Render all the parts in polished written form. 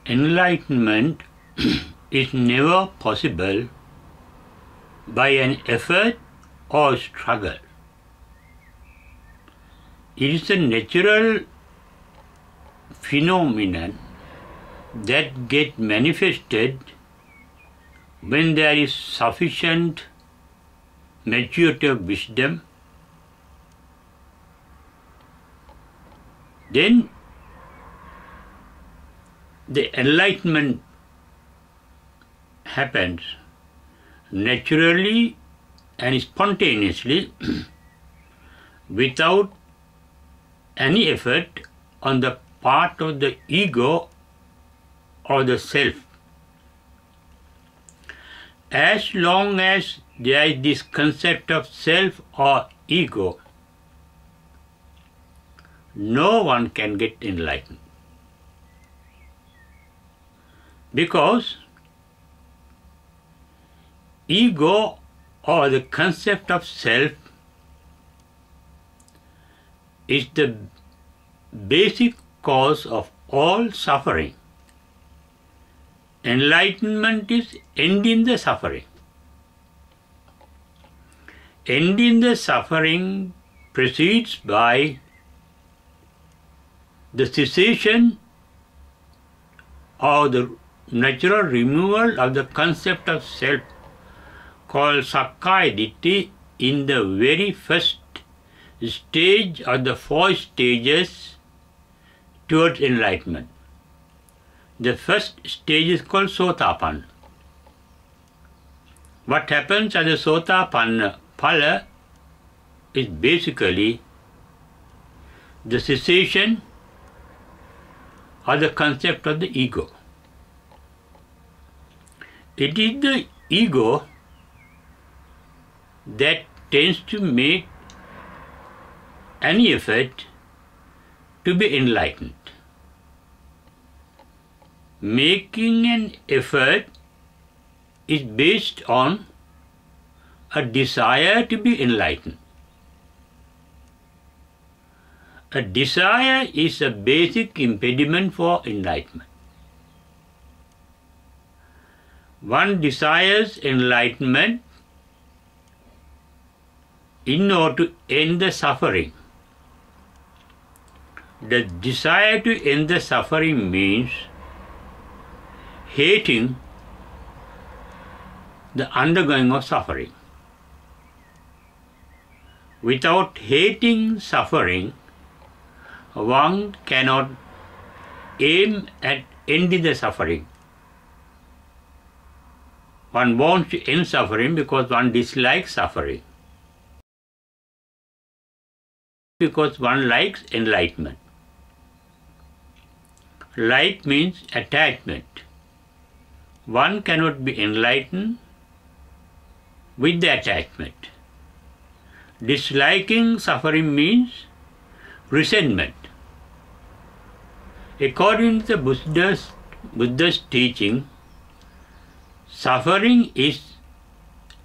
enlightenment is never possible by an effort or struggle. It is a natural phenomenon that gets manifested when there is sufficient maturity of wisdom. Then the enlightenment happens naturally and spontaneously without any effort on the part of the ego or the self. As long as there is this concept of self or ego, no one can get enlightened. Because ego or the concept of self is the basic cause of all suffering. Enlightenment is ending the suffering. Ending the suffering precedes by the cessation or the natural removal of the concept of self called Sakkaya Ditthi in the very first stage of the 4 stages towards enlightenment. The first stage is called Sotapanna. What happens at the Sotapanna Phala is basically the cessation of the concept of the ego. It is the ego that tends to make any effort to be enlightened. Making an effort is based on a desire to be enlightened. A desire is a basic impediment for enlightenment. One desires enlightenment in order to end the suffering. The desire to end the suffering means hating the undergoing of suffering. Without hating suffering, one cannot aim at ending the suffering. One wants to end suffering because one dislikes suffering. Because one likes enlightenment. Like means attachment. One cannot be enlightened with the attachment. Disliking suffering means resentment. According to the Buddha's teaching, suffering is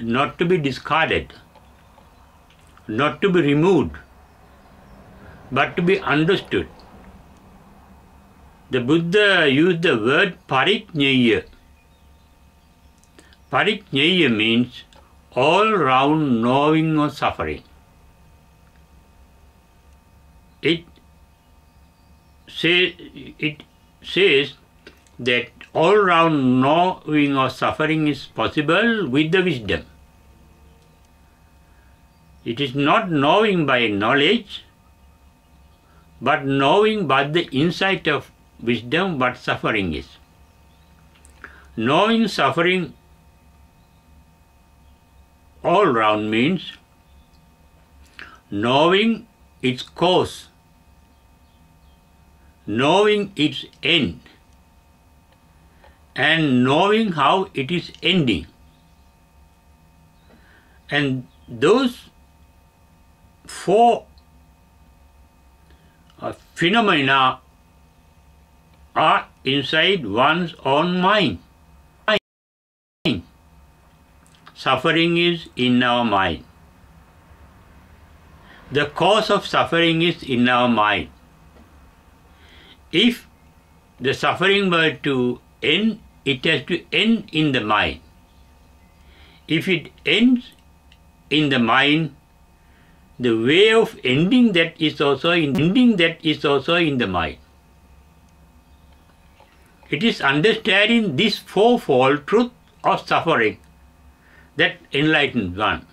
not to be discarded, not to be removed, but to be understood. The Buddha used the word parijñaya. Parijñaya means all-round knowing of suffering. It says that all-round knowing of suffering is possible with the wisdom. It is not knowing by knowledge, but knowing by the insight of wisdom what suffering is. Knowing suffering all round means knowing its cause, knowing its end, and knowing how it is ending. And those 4 phenomena are inside one's own mind. Suffering is in our mind. The cause of suffering is in our mind. If the suffering were to end, it has to end in the mind. If it ends in the mind, the way of ending that is also in the mind. It is understanding this fourfold truth of suffering that enlightens one.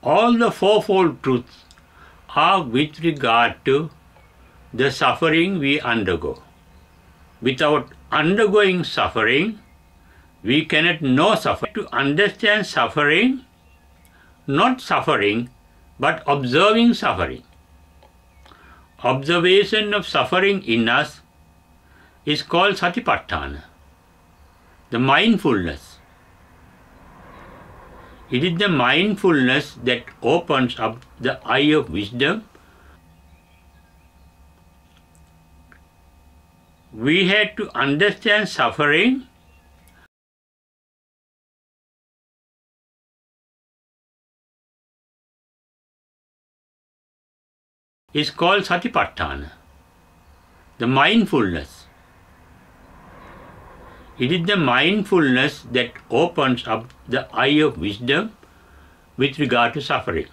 All the fourfold truths are with regard to the suffering we undergo. Without undergoing suffering, we cannot know suffering. To understand suffering, not suffering, but observing suffering. Observation of suffering in us is called satipatthana, the mindfulness. It is the mindfulness that opens up the eye of wisdom. We had to understand suffering is called satipatthana, the mindfulness. It is the mindfulness that opens up the eye of wisdom with regard to suffering.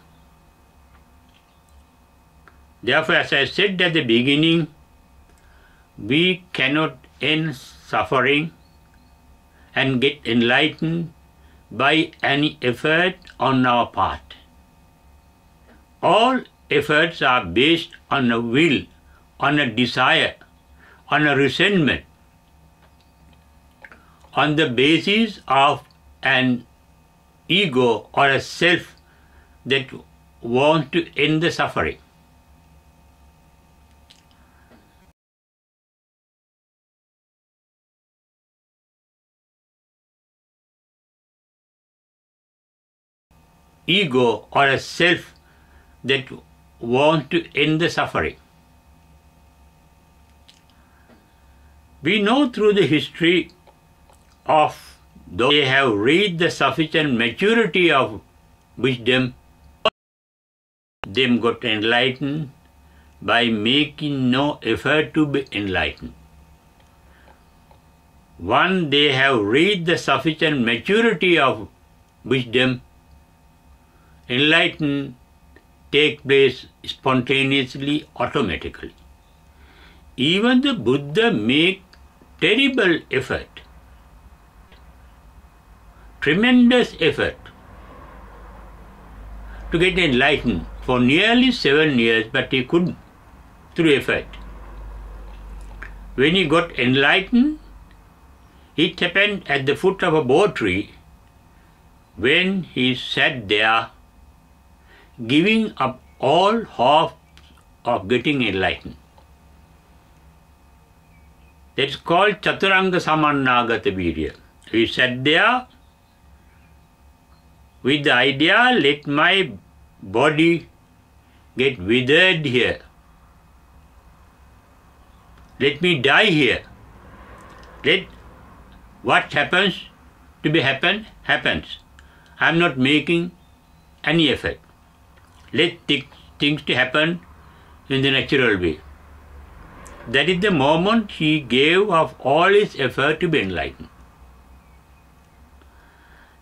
Therefore, as I said at the beginning, we cannot end suffering and get enlightened by any effort on our part. All efforts are based on a will, on a desire, on a resentment, on the basis of an ego or a self that wants to end the suffering. Ego or a self that wants to end the suffering. We know through the history of those they have reached the sufficient maturity of wisdom, them got enlightened by making no effort to be enlightened. Once they have reached the sufficient maturity of wisdom, enlightenment takes place spontaneously, automatically. Even the Buddha made terrible effort, tremendous effort to get enlightened for nearly 7 years, but he couldn't through effort. When he got enlightened, it happened at the foot of a bo tree when he sat there giving up all hope of getting enlightened. That's called Chaturanga Samannagata Virya. He sat there with the idea, let my body get withered here. Let me die here. Let what happens to be happen, happens. I am not making any effort. Let things to happen in the natural way. That is the moment he gave of all his effort to be enlightened.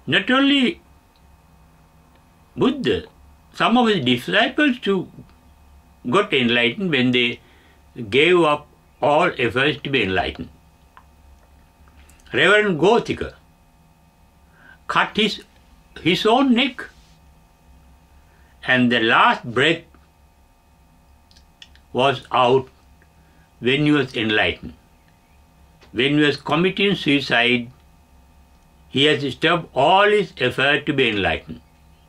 Not only Buddha, some of his disciples too got enlightened when they gave up all efforts to be enlightened. Reverend Gothika cut his own neck, and the last breath was out when he was enlightened. When he was committing suicide, he has stopped all his effort to be enlightened,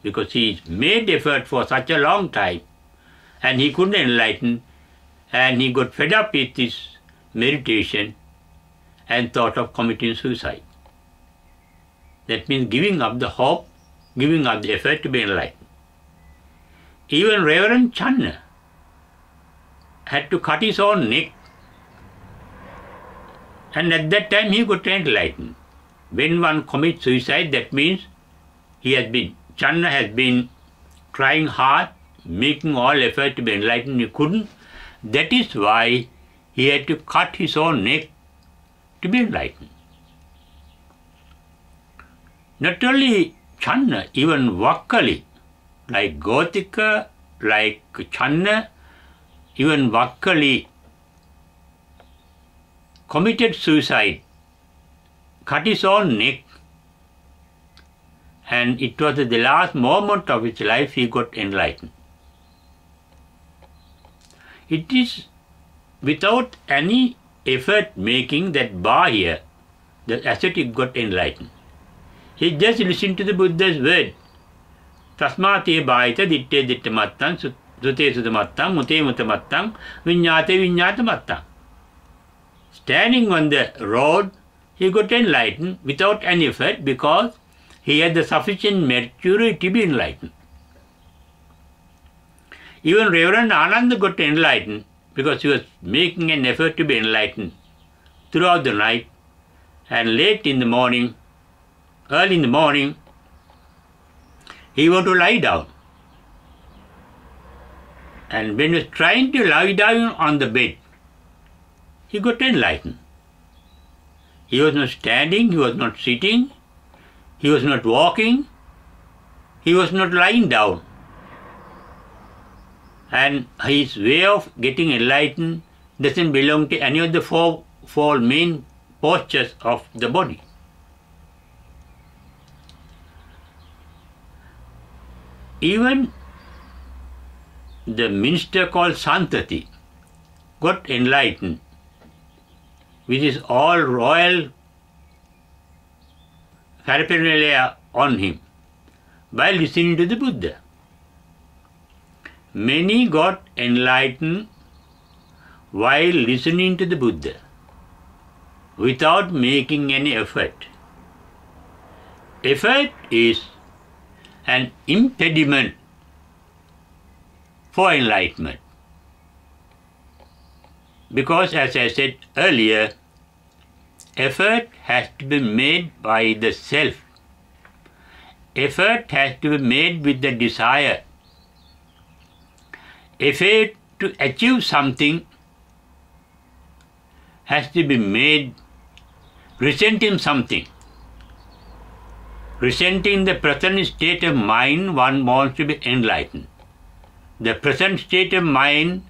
because he made effort for such a long time and he couldn't enlighten, and he got fed up with his meditation and thought of committing suicide. That means giving up the hope, giving up the effort to be enlightened. Even Reverend Channa had to cut his own neck, and at that time he got enlightened. When one commits suicide, that means Channa has been trying hard, making all effort to be enlightened, he couldn't, That is why he had to cut his own neck to be enlightened. Not only Channa, even Vakkali, like Gotika, like Channa, even Vakkali committed suicide, cut his own neck, and it was at the last moment of his life he got enlightened. It is without any effort making that Bahya, the ascetic, got enlightened. He just listened to the Buddha's word. Tasmate bhayata ditte ditte mattam, sute sute mattam, mute mute mattam, vinyate vinyate mattam. Standing on the road, he got enlightened without any effort because he had the sufficient maturity to be enlightened. Even Reverend Ananda got enlightened because he was making an effort to be enlightened throughout the night, and late in the morning, early in the morning, he wanted to lie down. And when he was trying to lie down on the bed, he got enlightened. He was not standing, he was not sitting, he was not walking, he was not lying down. And his way of getting enlightened doesn't belong to any of the four main postures of the body. Even the minister called Santati got enlightened with his all royal paraphernalia on him by listening to the Buddha. Many got enlightened while listening to the Buddha without making any effort. Effort is an impediment for enlightenment. Because, as I said earlier, effort has to be made by the self. Effort has to be made with the desire. Effort to achieve something has to be made resenting something. Resenting the present state of mind, one wants to be enlightened. The present state of mind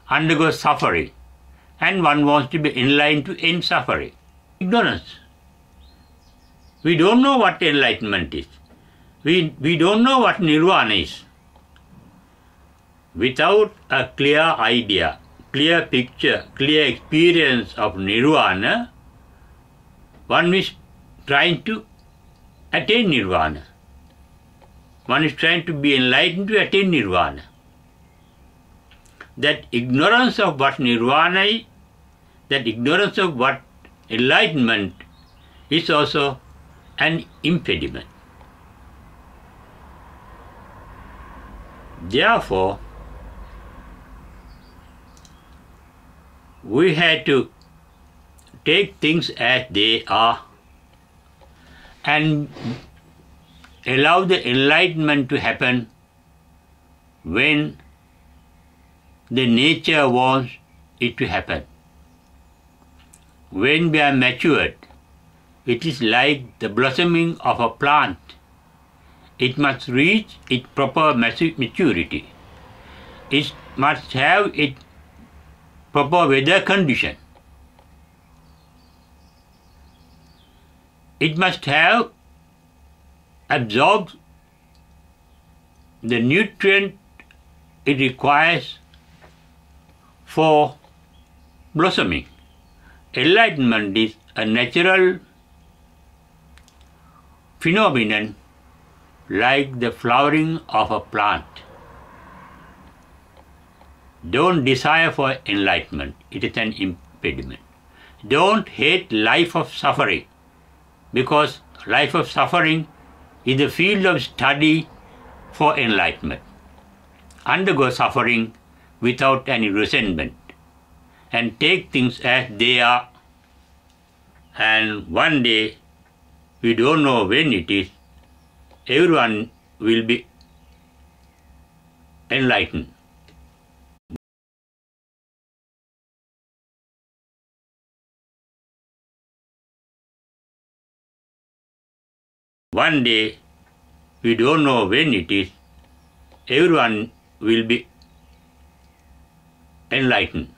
undergoes suffering, and one wants to be enlightened to end suffering. Ignorance. We don't know what enlightenment is. We don't know what nirvana is. Without a clear idea, clear picture, clear experience of nirvana, one is trying to attain nirvana. One is trying to be enlightened to attain nirvana. That ignorance of what nirvana is, that ignorance of what enlightenment is also an impediment. Therefore, we had to take things as they are and allow the enlightenment to happen when the nature wants it to happen. When we are matured, it is like the blossoming of a plant. It must reach its proper maturity. It must have its proper weather condition. It must have absorbed the nutrient it requires for blossoming. Enlightenment is a natural phenomenon like the flowering of a plant. Don't desire for enlightenment. It is an impediment. Don't hate life of suffering, because life of suffering is the field of study for enlightenment. Undergo suffering without any resentment and take things as they are, and one day, we don't know when it is, everyone will be enlightened. one day, we don't know when it is, everyone will be enlightened.